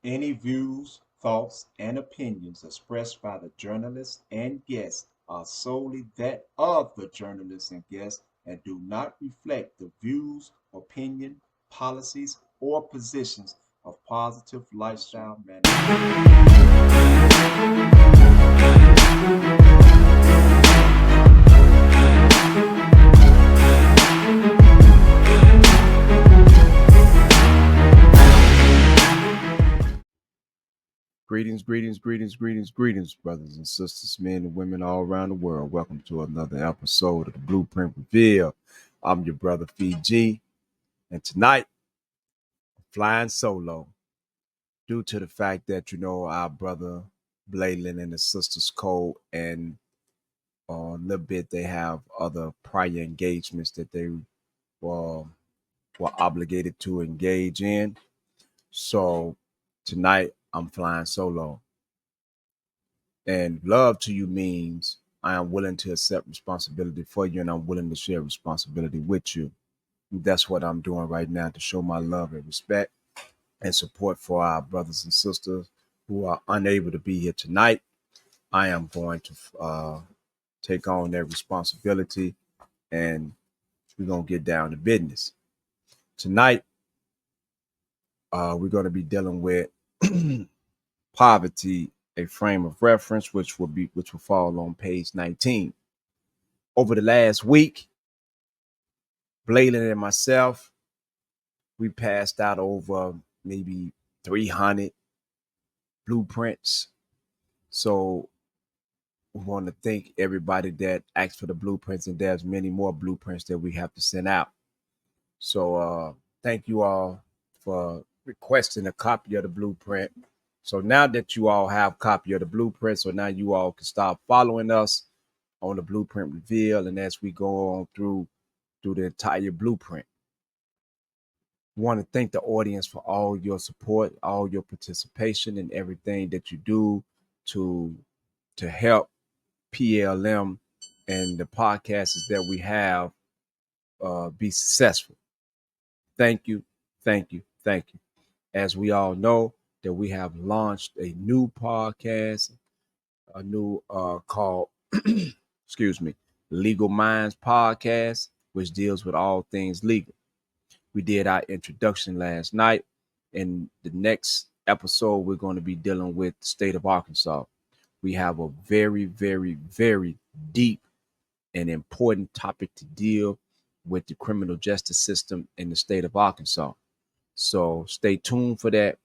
Any views, thoughts, and opinions expressed by the journalists and guests are solely that of the journalists and guests and do not reflect the views, opinion, policies, or positions of Positive Lifestyle Management. Greetings, brothers and sisters, men and women all around the world. Welcome to another episode of the Blueprint Reveal. I'm your brother Fiji, and tonight I'm flying solo due to the fact that our brother Blaylen and his sisters Cole and a little bit they have other prior engagements that they were, were obligated to engage in. So tonight I'm flying solo. And love to you means I am willing to accept responsibility for you and I'm willing to share responsibility with you. And that's what I'm doing right now to show my love and respect and support for our brothers and sisters who are unable to be here tonight. I am going to take on that responsibility and we're going to get down to business. Tonight, we're going to be dealing with poverty, a frame of reference, which will fall on page 19. Over the last week, Blaylen and myself, we passed out over maybe 300 blueprints. So we want to thank everybody that asked for the blueprints, and there's many more blueprints that we have to send out. So thank you all for requesting a copy of the blueprint. So now that you all have a copy of the blueprint, so now you all can start following us on the Blueprint Reveal, and as we go on through the entire blueprint. We want to thank the audience for all your support, all your participation, and everything that you do to help PLM and the podcasts that we have be successful. Thank you. As we all know that we have launched a new podcast, a new called excuse me, Legal Minds Podcast, which deals with all things legal. We did our introduction last night. In the next episode, we're going to be dealing with the state of Arkansas. We have a very, very, very deep and important topic to deal with the criminal justice system in the state of Arkansas. So stay tuned for that.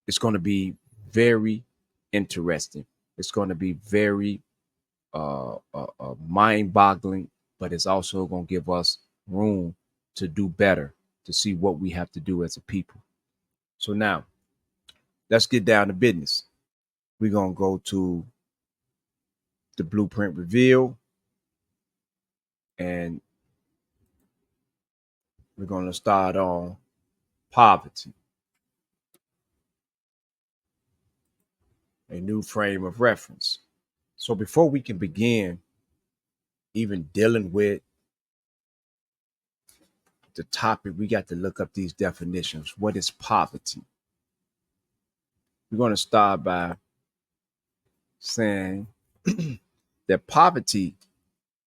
It's going to be very interesting. It's going to be very mind-boggling, but it's also going to give us room to do better, to see what we have to do as a people. So now, let's get down to business. We're going to go to the Blueprint Reveal, and we're going to start on poverty, a new frame of reference. So before we can begin even dealing with the topic, we got to look up these definitions. What is poverty? We're going to start by saying that poverty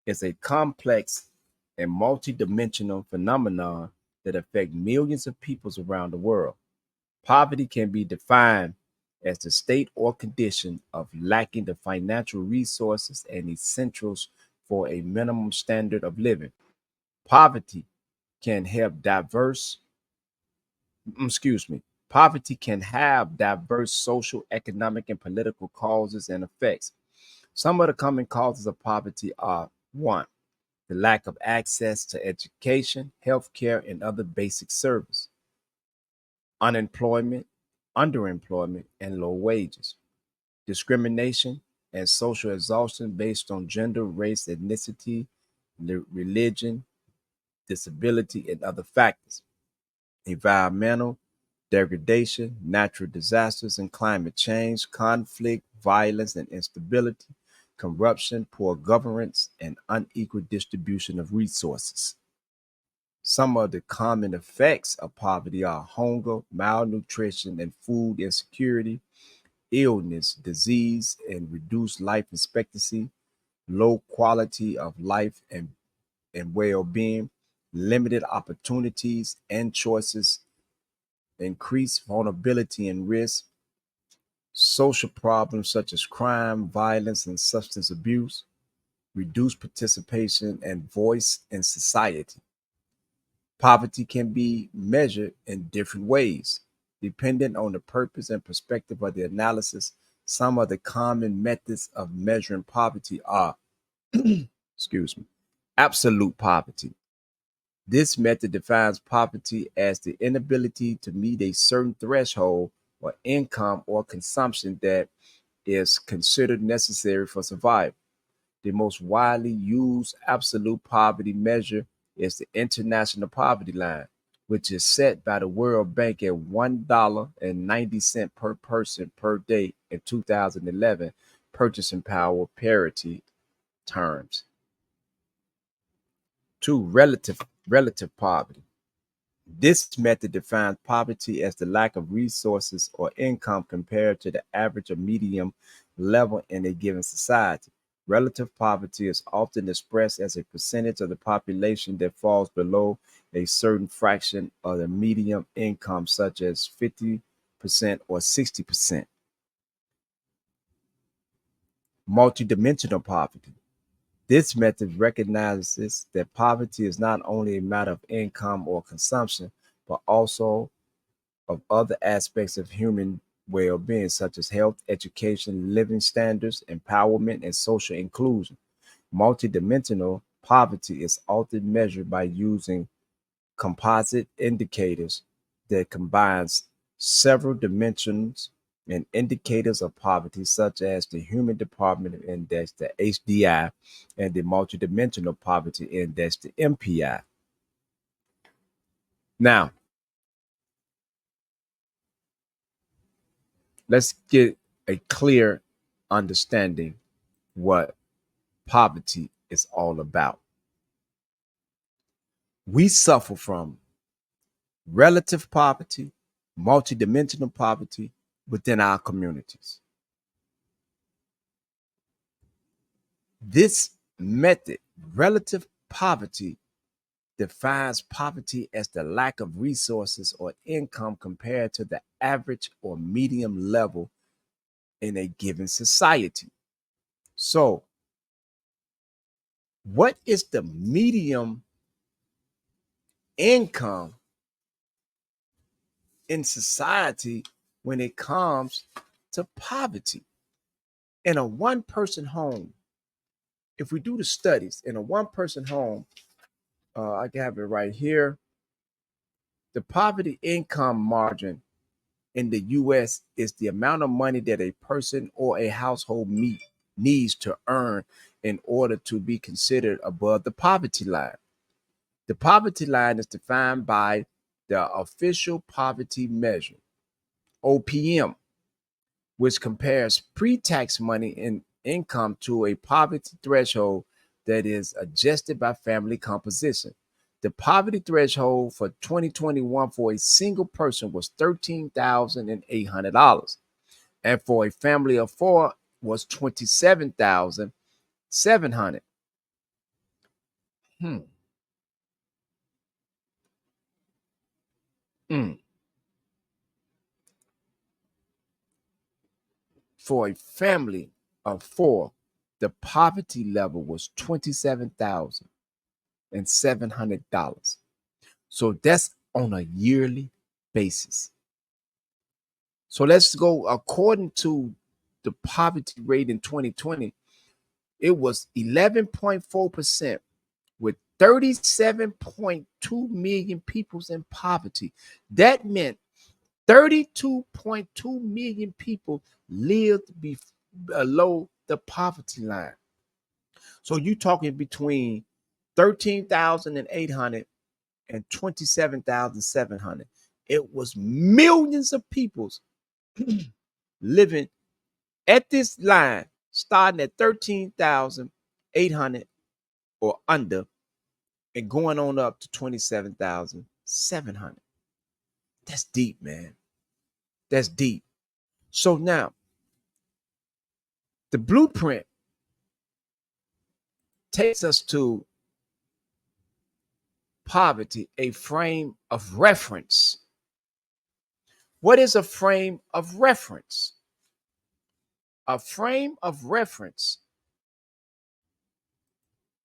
is a complex and multidimensional phenomenon that affects millions of peoples around the world. Poverty can be defined as the state or condition of lacking the financial resources and essentials for a minimum standard of living. Poverty can have diverse, excuse me, poverty can have diverse social, economic, and political causes and effects. Some of the common causes of poverty are one, the lack of access to education, healthcare, and other basic service, unemployment, underemployment, and low wages, discrimination, and social exhaustion based on gender, race, ethnicity, religion, disability, and other factors, environmental degradation, natural disasters and climate change, conflict, violence and instability, corruption, poor governance, and unequal distribution of resources. Some of the common effects of poverty are hunger, malnutrition, and food insecurity, illness, disease, and reduced life expectancy, low quality of life and well being, limited opportunities and choices, increased vulnerability and risk, social problems such as crime, violence, and substance abuse, reduced participation and voice in society. Poverty can be measured in different ways, depending on the purpose and perspective of the analysis. Some of the common methods of measuring poverty are, excuse me, absolute poverty. This method defines poverty as the inability to meet a certain threshold or income or consumption that is considered necessary for survival. The most widely used absolute poverty measure is the International Poverty Line, which is set by the World Bank at $1.90 per person per day in 2011 purchasing power parity terms. Two, relative poverty. This method defines poverty as the lack of resources or income compared to the average or medium level in a given society. Relative poverty is often expressed as a percentage of the population that falls below a certain fraction of the median income, such as 50% or 60%. Multidimensional poverty. This method recognizes that poverty is not only a matter of income or consumption, but also of other aspects of human well being, such as health, education, living standards, empowerment, and social inclusion. Multidimensional poverty is often measured by using composite indicators that combines several dimensions and indicators of poverty, such as the Human Development Index, the HDI, and the Multidimensional Poverty Index, the MPI. Now, let's get a clear understanding what poverty is all about. We suffer from relative poverty, multidimensional poverty within our communities. This method, relative poverty, defines poverty as the lack of resources or income compared to the average or medium level in a given society. So, what is the medium income in society when it comes to poverty? In a one person home, if we do the studies in a one person home, I have it right here. The poverty income margin in the US is the amount of money that a person or a household needs to earn in order to be considered above the poverty line. The poverty line is defined by the official poverty measure, OPM, which compares pre-tax money in income to a poverty threshold that is adjusted by family composition. The poverty threshold for 2021 for a single person was $13,800, and for a family of four was $27,700. Hmm. Mm. For a family of four, the poverty level was $27,700. So that's on a yearly basis. So let's go according to the poverty rate in 2020, it was 11.4% with 37.2 million people in poverty. That meant 32.2 million people lived below the poverty line. So you're talking between 13,800 and 27,700. It was millions of people living at this line, starting at 13,800 or under and going on up to 27,700. That's deep, man. That's deep. So now, the blueprint takes us to poverty, a frame of reference. What is a frame of reference? A frame of reference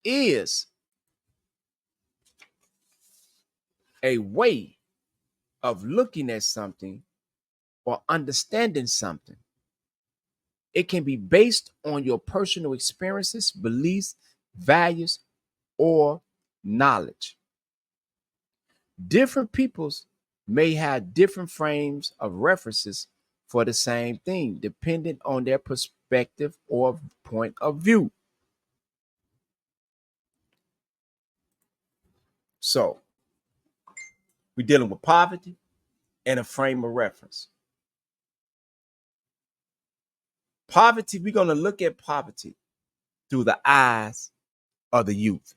is a way of looking at something or understanding something. It can be based on your personal experiences, beliefs, values, or knowledge. Different peoples may have different frames of references for the same thing, depending on their perspective or point of view. So, we're dealing with poverty and a frame of reference. Poverty, we're going to look at poverty through the eyes of the youth.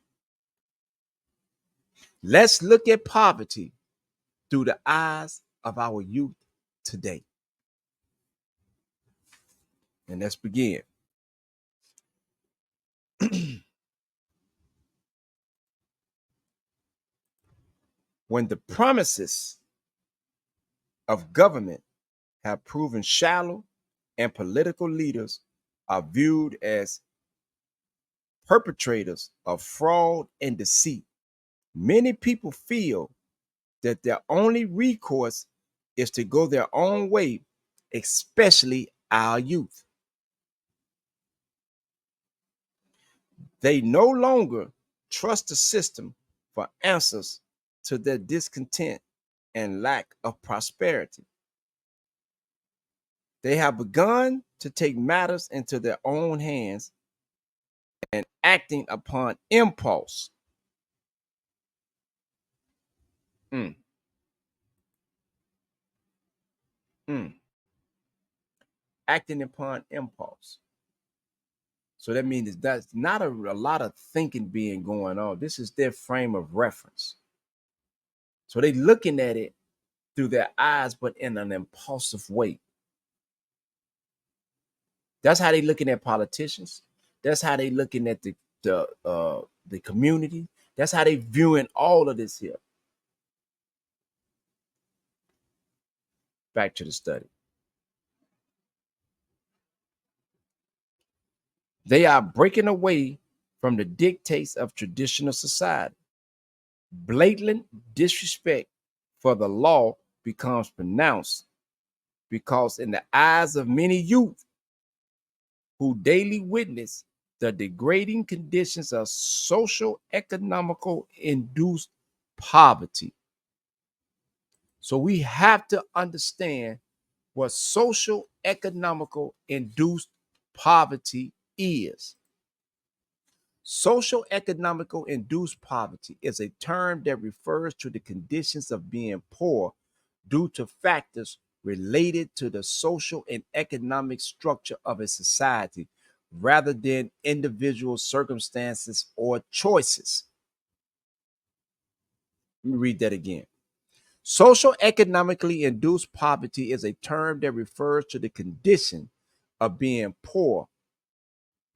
Let's look at poverty through the eyes of our youth today. And let's begin. When the promises of government have proven shallow and political leaders are viewed as perpetrators of fraud and deceit, many people feel that their only recourse is to go their own way, especially our youth. They no longer trust the system for answers to their discontent and lack of prosperity. They have begun to take matters into their own hands and acting upon impulse. Mm, mm. Acting upon impulse. So that means that's not a lot of thinking being going on. This is their frame of reference. So they looking at it through their eyes, but in an impulsive way. That's how they looking at politicians. That's how they looking at the community. That's how they viewing all of this here. Back to the study. They are breaking away from the dictates of traditional society. Blatant disrespect for the law becomes pronounced because, in the eyes of many youth who daily witness the degrading conditions of social economical induced poverty. So we have to understand what social economical induced poverty is. Social economical induced poverty is a term that refers to the conditions of being poor due to factors related to the social and economic structure of a society rather than individual circumstances or choices. Let me read that again. Social economically induced poverty is a term that refers to the condition of being poor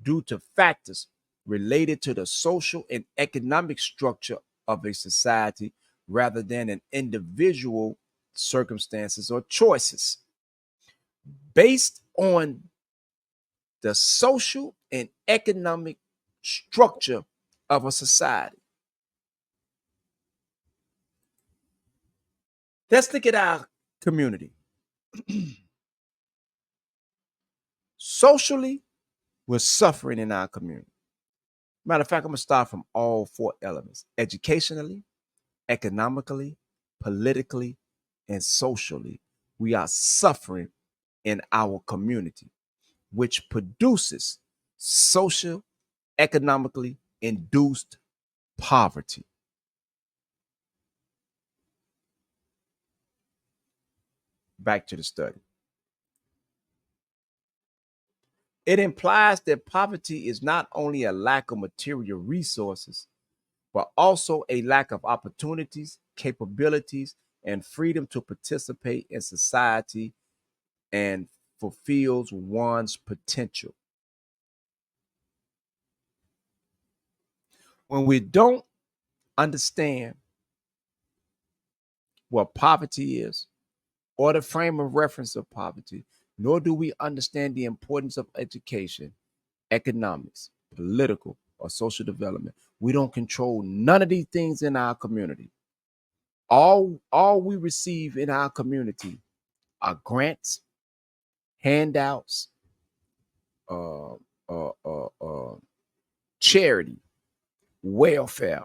due to factors related to the social and economic structure of a society rather than an individual circumstances or choices. Based on the social and economic structure of a society. Let's look at our community. Socially, we're suffering in our community. Matter of fact, I'm going to start from all four elements: educationally, economically, politically, and socially. We are suffering in our community, which produces social, economically induced poverty. Back to the study. It implies that poverty is not only a lack of material resources, but also a lack of opportunities, capabilities, and freedom to participate in society and fulfills one's potential. When we don't understand what poverty is or the frame of reference of poverty, nor do we understand the importance of education, economics, political, or social development, we don't control none of these things in our community. All we receive in our community are grants, handouts, uh, uh, uh, uh, charity, welfare.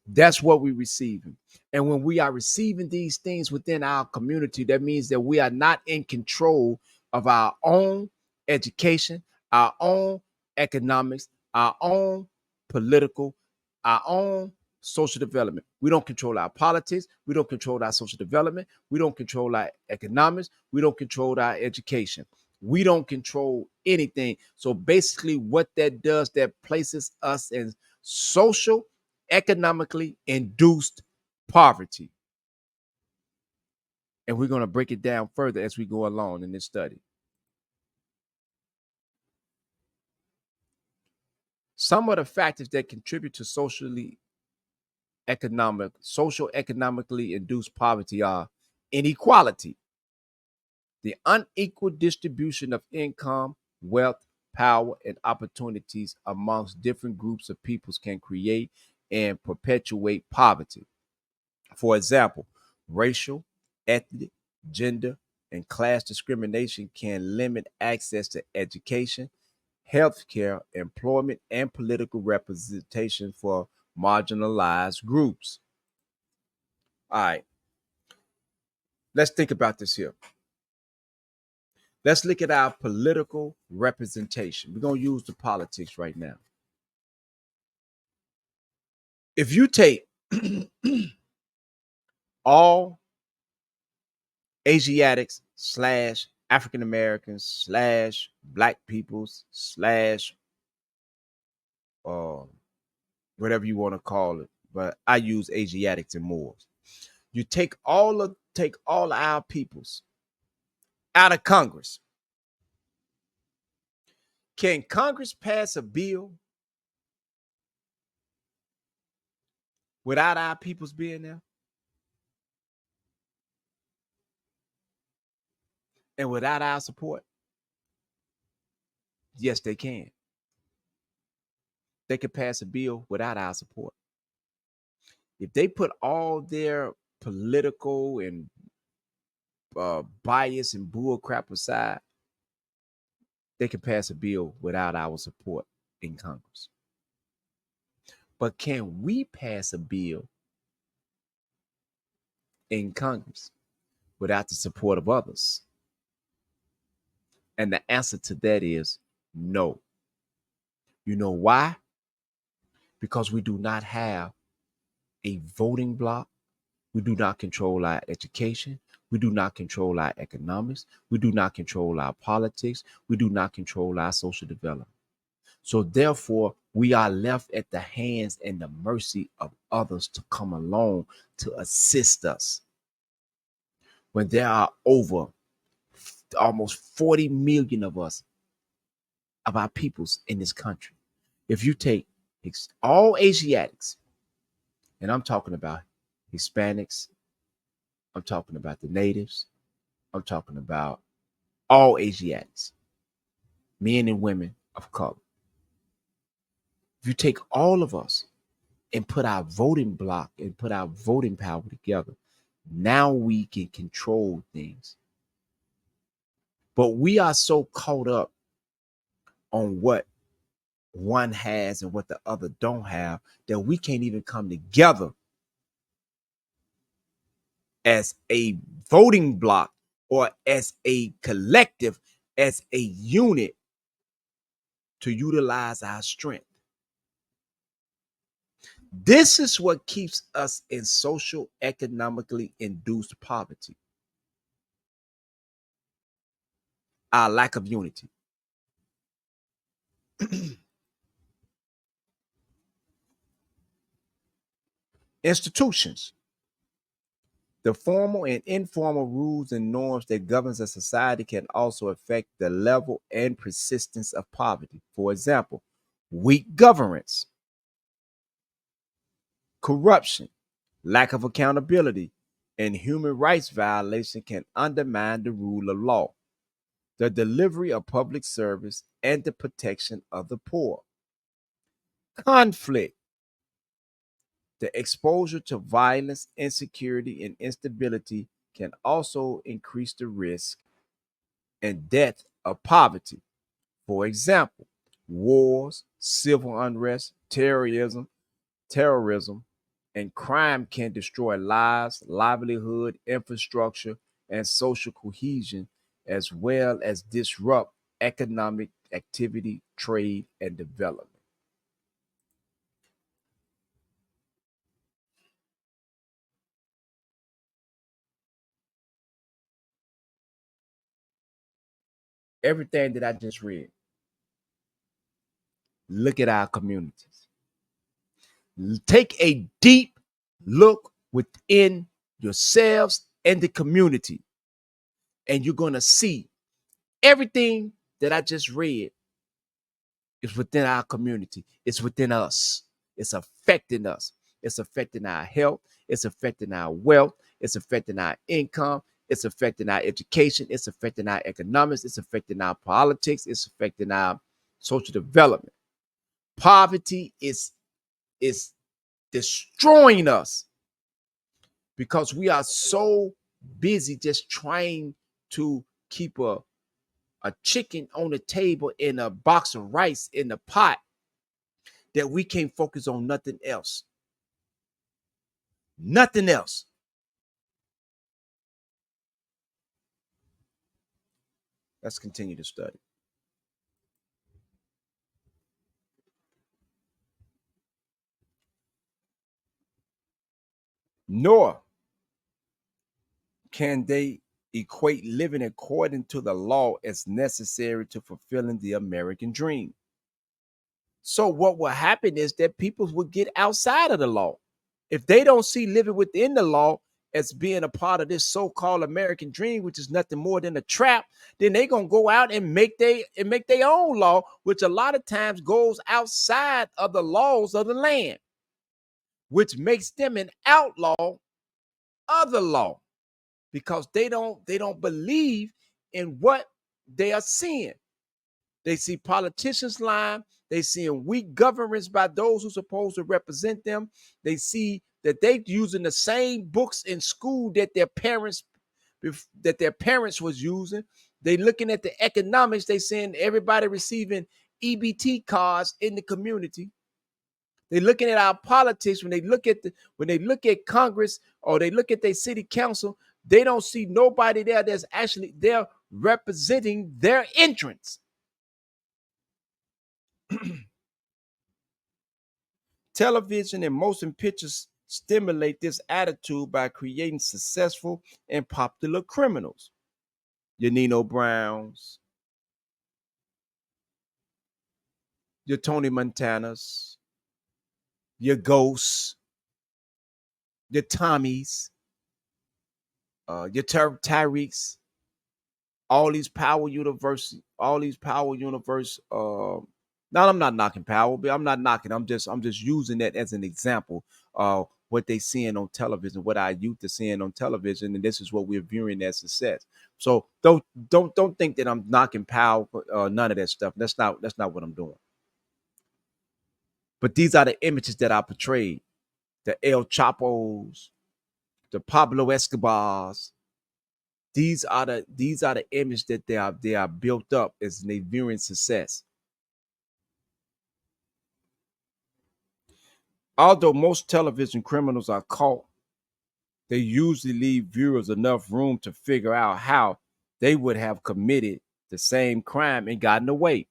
That's what we're receiving. And when we are receiving these things within our community, that means that we are not in control of our own education, our own economics, our own political, our own social development. We don't control our politics. We don't control our social development. We don't control our economics. We don't control our education. We don't control anything. So basically, what that does, that places us in social, economically induced poverty. And we're going to break it down further as we go along in this study. Some of the factors that contribute to social economically induced poverty are inequality, the unequal distribution of income, wealth, power, and opportunities amongst different groups of peoples can create and perpetuate poverty. For example, racial, ethnic, gender, and class discrimination can limit access to education, healthcare, employment, and political representation for marginalized groups. All right, let's think about this here. Let's look at our political representation. We're going to use the politics right now. If you take all Asiatics slash African Americans slash Black peoples slash uh, whatever you want to call it, but I use Asiatics and Moors. You take all our peoples out of Congress. Can Congress pass a bill without our peoples being there and without our support? Yes, they can. They can pass a bill without our support. If they put all their political and bias and bull crap aside, they can pass a bill without our support in Congress. But can we pass a bill in Congress without the support of others? And the answer to that is no. You know why? Because we do not have a voting bloc. We do not control our education. We do not control our economics. We do not control our politics. We do not control our social development. So therefore, we are left at the hands and the mercy of others to come along to assist us. When there are over almost 40 million of us, of our peoples in this country. If you take all Asiatics, and I'm talking about Hispanics, I'm talking about the natives, I'm talking about all Asiatics, men and women of color. If you take all of us and put our voting block and put our voting power together, Now we can control things. But we are so caught up on what one has and what the other don't have that we can't even come together as a voting block or as a collective, as a unit to utilize our strength. This is what keeps us in social economically induced poverty. Our lack of unity. Institutions. The formal and informal rules and norms that governs a society can also affect the level and persistence of poverty. For example, weak governance, corruption, lack of accountability, and human rights violation can undermine the rule of law, the delivery of public service, and the protection of the poor. Conflict. The exposure to violence, insecurity, and instability can also increase the risk and death of poverty. For example, wars, civil unrest, terrorism, and crime can destroy lives, livelihood, infrastructure, and social cohesion, as well as disrupt economic activity, trade, and development. Everything that I just read, look at our communities. Take a deep look within yourselves and the community, and you're going to see everything that I just read is within our community. It's within us. It's affecting us. It's affecting our health. It's affecting our wealth. It's affecting our income. It's affecting our education. It's affecting our economics. It's affecting our politics. It's affecting our social development. Poverty is destroying us because we are so busy just trying to keep a chicken on the table and a box of rice in the pot that we can't focus on nothing else. Nothing else. Let's continue to study. Nor can they equate living according to the law as necessary to fulfilling the American dream. So, what will happen is that people will get outside of the law. If they don't see living within the law as being a part of this so-called American dream, which is nothing more than a trap, then they're gonna go out and make their own law, which a lot of times goes outside of the laws of the land, which makes them an outlaw of the law because they don't believe in what they are seeing. They see politicians lying. They see weak governments by those who are supposed to represent them. They see that they using the same books in school that their parents was using. They looking at the economics. They seeing everybody receiving EBT cards in the community. They looking at our politics when they look at Congress or they look at their city council. They don't see nobody there that's actually there representing their interests. Television and motion pictures stimulate this attitude by creating successful and popular criminals. Your Nino Browns, your Tony Montanas, your Ghosts, your Tommies, your Tyreeks, all these power universe. Now I'm not knocking power, but I'm not knocking. I'm just using that as an example of what they seeing on television, what our youth are seeing on television, and this is what we're viewing as success. So don't think that I'm knocking power, none of that stuff. That's not what I'm doing. But these are the images that I portrayed: the El Chapos, the Pablo Escobars. These are the image that they are built up as they viewing success. Although most television criminals are caught, they usually leave viewers enough room to figure out how they would have committed the same crime and gotten away.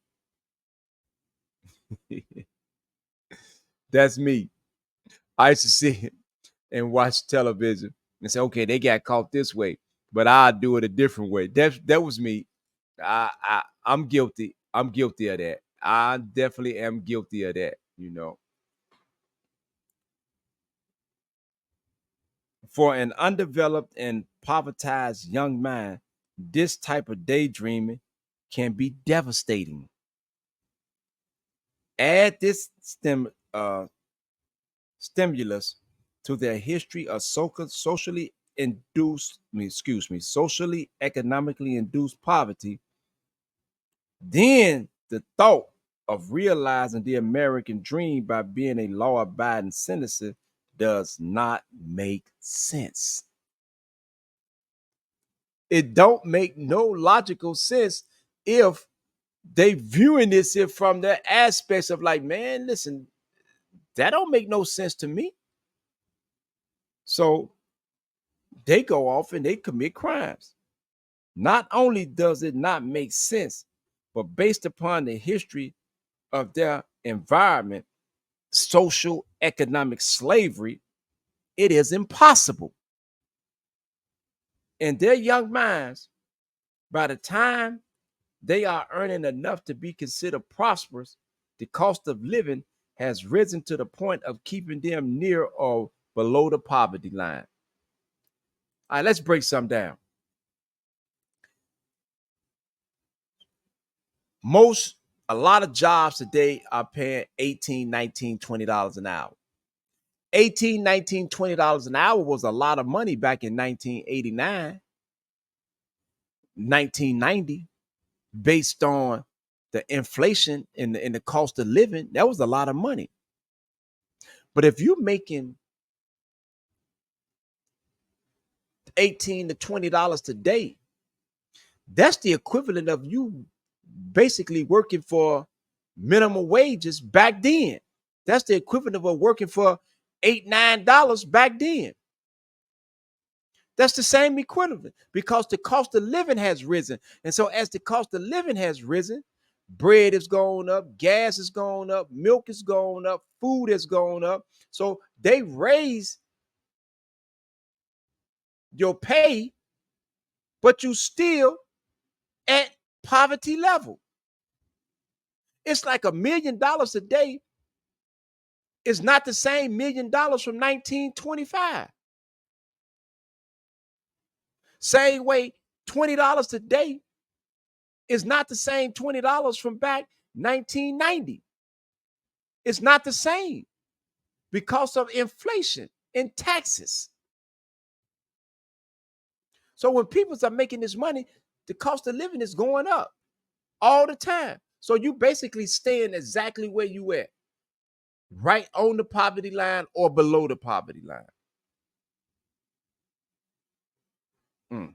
That's me. I used to sit and watch television and say, okay, they got caught this way, but I'll do it a different way. That was me. I'm guilty. I'm guilty of that. I definitely am guilty of that. For an undeveloped and povertized young mind, this type of daydreaming can be devastating. Add this stimulus to their history of socially economically induced poverty, then the thought of realizing the American dream by being a law-abiding citizen does not make sense. It don't make no logical sense if they viewing this if from the aspects of like, man, listen, that don't make no sense to me. So they go off and they commit crimes. Not only does it not make sense, but based upon the history of their environment, social economic slavery, it is impossible. In their young minds, by the time they are earning enough to be considered prosperous, the cost of living has risen to the point of keeping them near or below the poverty line. All right, let's break some down. A lot of jobs today are paying 18, 19, $20 an hour. 18, 19, $20 an hour was a lot of money back in 1989, 1990, based on the inflation and the cost of living. That was a lot of money. But if you're making 18 to $20 today, that's the equivalent of you basically working for minimum wages back then. That's the equivalent of working for $8, $9 back then. That's the same equivalent because the cost of living has risen. And so as the cost of living has risen, bread is going up, gas is going up, milk is going up, food is going up. So they raise your pay, but you still at poverty level. It's like $1 million a day is not the same $1 million from 1925. Same way, $20 today is not the same $20 from back 1990. It's not the same because of inflation and taxes. So when people are making this money, the cost of living is going up all the time. So you basically staying exactly where you at, right on the poverty line or below the poverty line. Mm.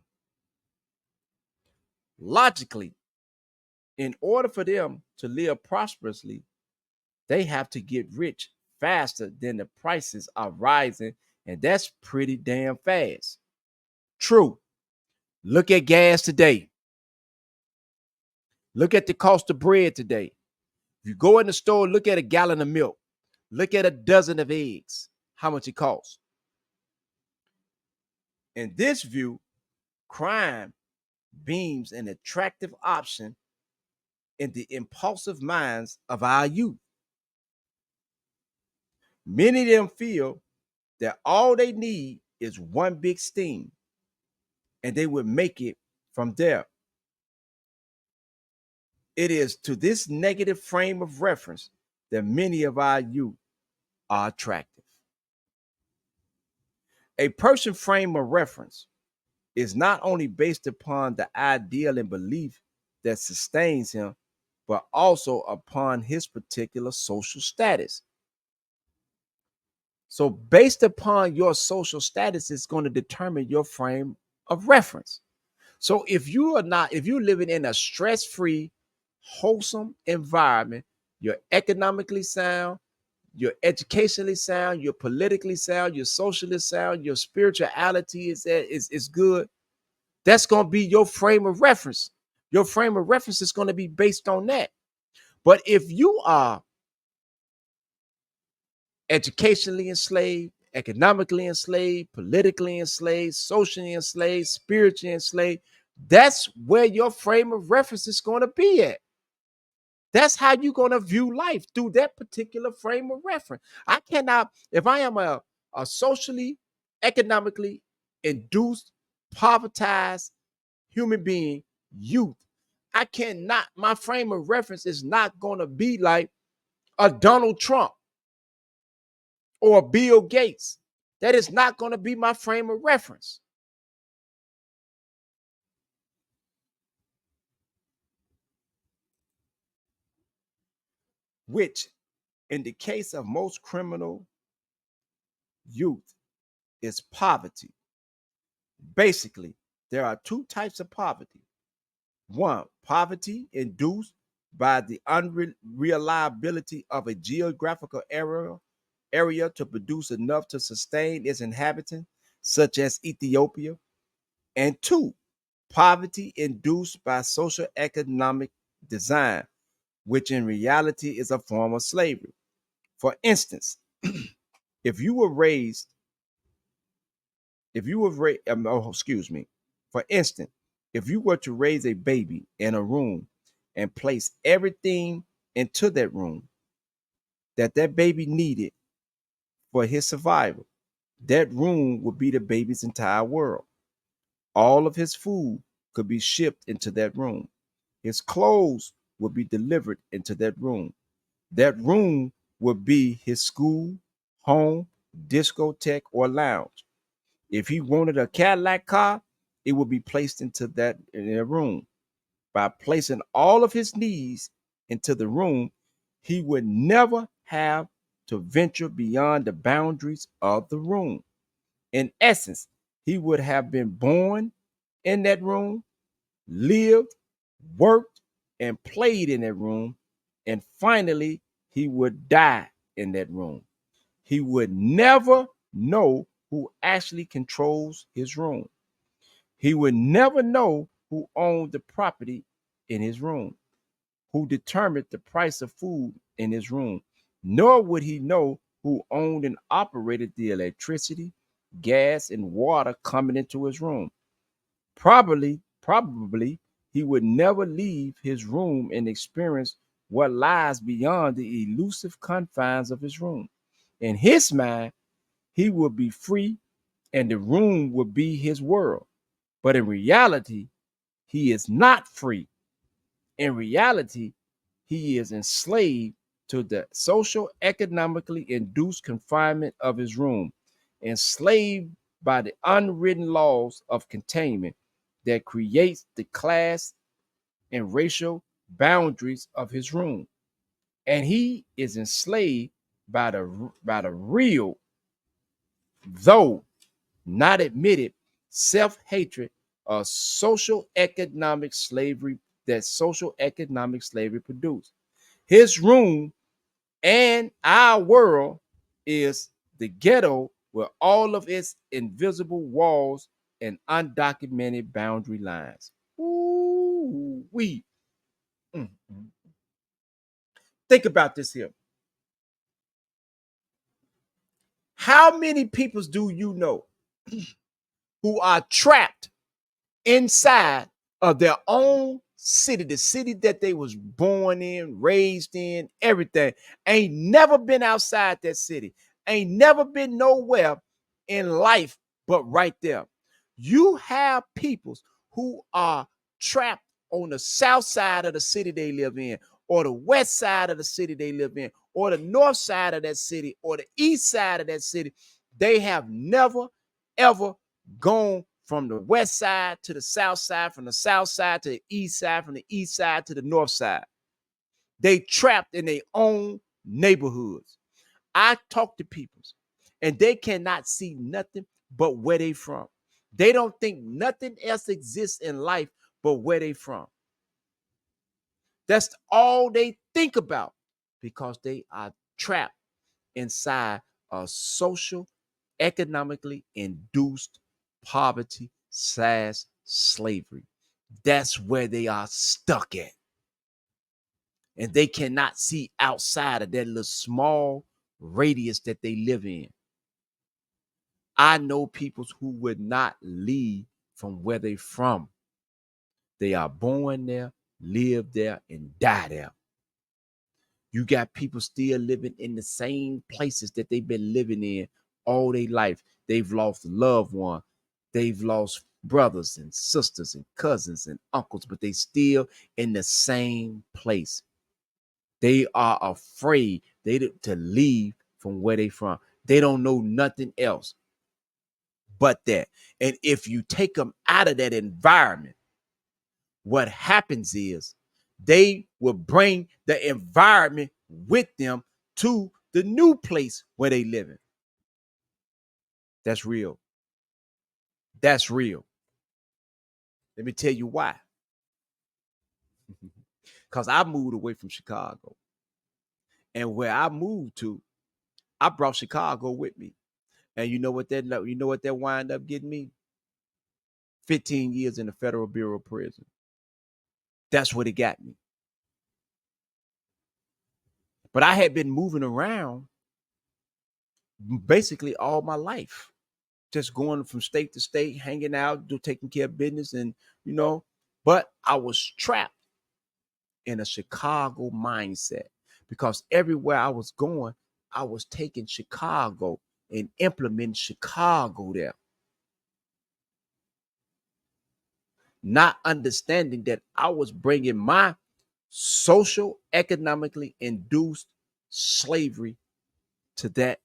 Logically, in order for them to live prosperously, they have to get rich faster than the prices are rising, and that's pretty damn fast. True. Look at gas today. Look at the cost of bread today. If you go in the store, look at a gallon of milk. Look at a dozen of eggs. How much it costs. In this view, crime beams an attractive option in the impulsive minds of our youth. Many of them feel that all they need is one big sting and they would make it from there. It is to this negative frame of reference that many of our youth are attractive. A person frame of reference is not only based upon the ideal and belief that sustains him, but also upon his particular social status. So based upon your social status, it's going to determine your frame of reference. So if you're living in a stress-free, wholesome environment, you're economically sound, you're educationally sound, you're politically sound, you're socially sound, your spirituality is good. That's going to be your frame of reference. Your frame of reference is going to be based on that. But if you are educationally enslaved, economically enslaved, politically enslaved, socially enslaved, spiritually enslaved, that's where your frame of reference is going to be at. That's how you're going to view life, through that particular frame of reference. I cannot, if I am a socially, economically induced, povertized human being, youth, I cannot, my frame of reference is not going to be like a Donald Trump or Bill Gates. That is not going to be my frame of reference. Which, in the case of most criminal youth, is poverty. Basically, there are two types of poverty. One, poverty induced by the unreliability of a geographical area to produce enough to sustain its inhabitants, such as Ethiopia. And two, poverty induced by social economic design, which in reality is a form of slavery. For instance, if you were raised, if you were raised, oh, excuse me, for instance, if you were to raise a baby in a room and place everything into that room that baby needed for his survival, that room would be the baby's entire world. All of his food could be shipped into that room. His clothes would be delivered into that room. That room would be his school, home, discotheque, or lounge. If he wanted a Cadillac car, it would be placed into that in a room. By placing all of his needs into the room, he would never have to venture beyond the boundaries of the room. In essence, he would have been born in that room, lived, worked, and played in that room, and finally, he would die in that room. He would never know who actually controls his room. He would never know who owned the property in his room, who determined the price of food in his room, nor would he know who owned and operated the electricity, gas, and water coming into his room. Probably, he would never leave his room and experience what lies beyond the elusive confines of his room. In his mind, he would be free and the room would be his world. But in reality, he is not free. In reality, he is enslaved to the social, economically induced confinement of his room, enslaved by the unwritten laws of containment that creates the class and racial boundaries of his room. And he is enslaved by the real, though not admitted, self-hatred of social economic slavery that social economic slavery produced. His room and our world is the ghetto with all of its invisible walls and undocumented boundary lines. Ooh, we think about this here. How many peoples do you know who are trapped inside of their own city, the city that they was born in, raised in, everything, ain't never been outside that city, ain't never been nowhere in life but right there? You have peoples who are trapped on the south side of the city they live in, or the west side of the city they live in, or the north side of that city, or the east side of that city. They have never ever gone from the west side to the south side, from the south side to the east side, from the east side to the north side. They trapped in their own neighborhoods. I talk to people, and they cannot see nothing but where they from. They don't think nothing else exists in life but where they from. That's all they think about because they are trapped inside a social, economically induced poverty / slavery. That's where they are stuck at. And they cannot see outside of that little small radius that they live in. I know people who would not leave from where they're from. They are born there, live there, and die there. You got people still living in the same places that they've been living in all their life. They've lost loved ones. They've lost brothers and sisters and cousins and uncles, but they still in the same place. They are afraid to leave from where they from. They don't know nothing else but that. And if you take them out of that environment, what happens is they will bring the environment with them to the new place where they live in. That's real. That's real. Let me tell you why. Because I moved away from Chicago. And where I moved to, I brought Chicago with me. And you know what that wind up getting me? 15 years in the Federal Bureau of Prison. That's what it got me. But I had been moving around basically all my life, just going from state to state, hanging out, taking care of business, and but I was trapped in a Chicago mindset because everywhere I was going, I was taking Chicago and implementing Chicago there, not understanding that I was bringing my social, economically induced slavery to that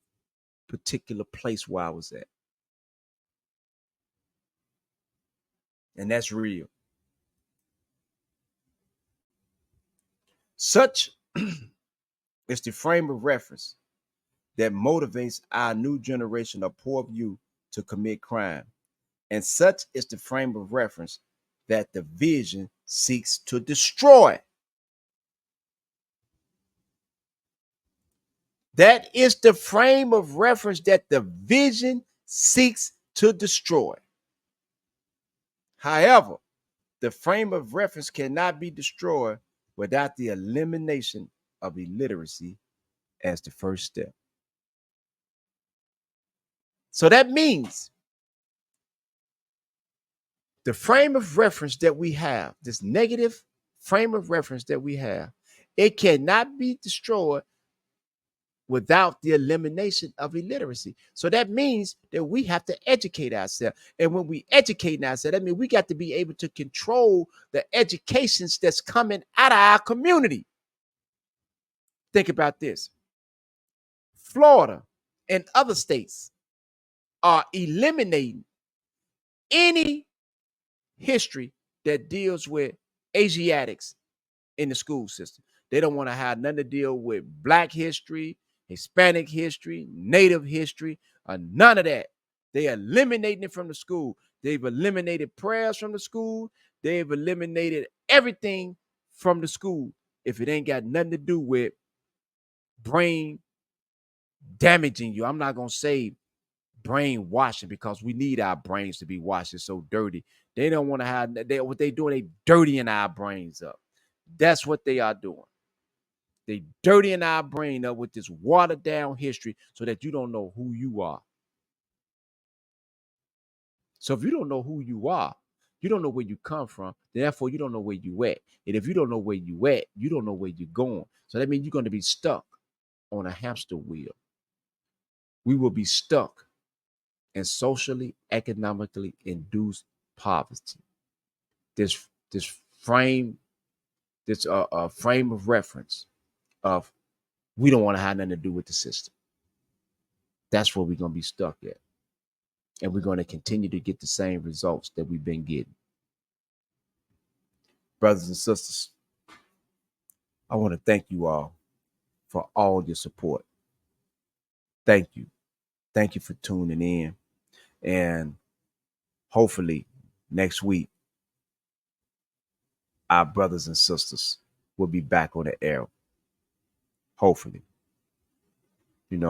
particular place where I was at. And that's real. Such is the frame of reference that motivates our new generation of poor youth to commit crime. And such is the frame of reference that the vision seeks to destroy. That is the frame of reference that the vision seeks to destroy. However, the frame of reference cannot be destroyed without the elimination of illiteracy as the first step. So that means the frame of reference that we have, this negative frame of reference that we have, it cannot be destroyed without the elimination of illiteracy. So that means that we have to educate ourselves. And when we educate ourselves, that means we got to be able to control the educations that's coming out of our community. Think about this. Florida and other states are eliminating any history that deals with Asiatics in the school system. They don't want to have nothing to deal with Black history, Hispanic history, Native history, or none of that. They are eliminating it from the school. They've eliminated prayers from the school. They've eliminated everything from the school if it ain't got nothing to do with brain damaging you. I'm not going to say brainwashing because we need our brains to be washed. It's so dirty. They don't want to have what they doing. They dirtying our brains up. That's what they are doing. They dirtying our brain up with this watered down history so that you don't know who you are. So if you don't know who you are, you don't know where you come from. Therefore, you don't know where you at. And if you don't know where you at, you don't know where you're going. So that means you're going to be stuck on a hamster wheel. We will be stuck in socially, economically induced poverty. This frame, this frame of reference of we don't want to have nothing to do with the system. That's where we're going to be stuck at. And we're going to continue to get the same results that we've been getting. Brothers and sisters, I want to thank you all for all your support. Thank you. Thank you for tuning in. And hopefully next week, our brothers and sisters will be back on the air. Hopefully. If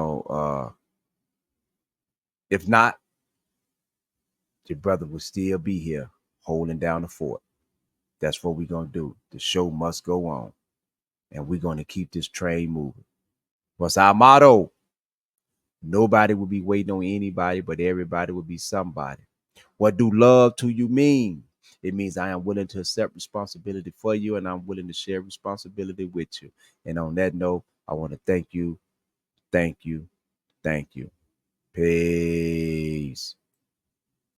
not, your brother will still be here holding down the fort. That's what we're going to do. The show must go on. And we're going to keep this train moving. What's our motto? Nobody will be waiting on anybody, but everybody will be somebody. What do love to you mean? It means I am willing to accept responsibility for you, and I'm willing to share responsibility with you. And on that note, I want to thank you, thank you, thank you. Peace.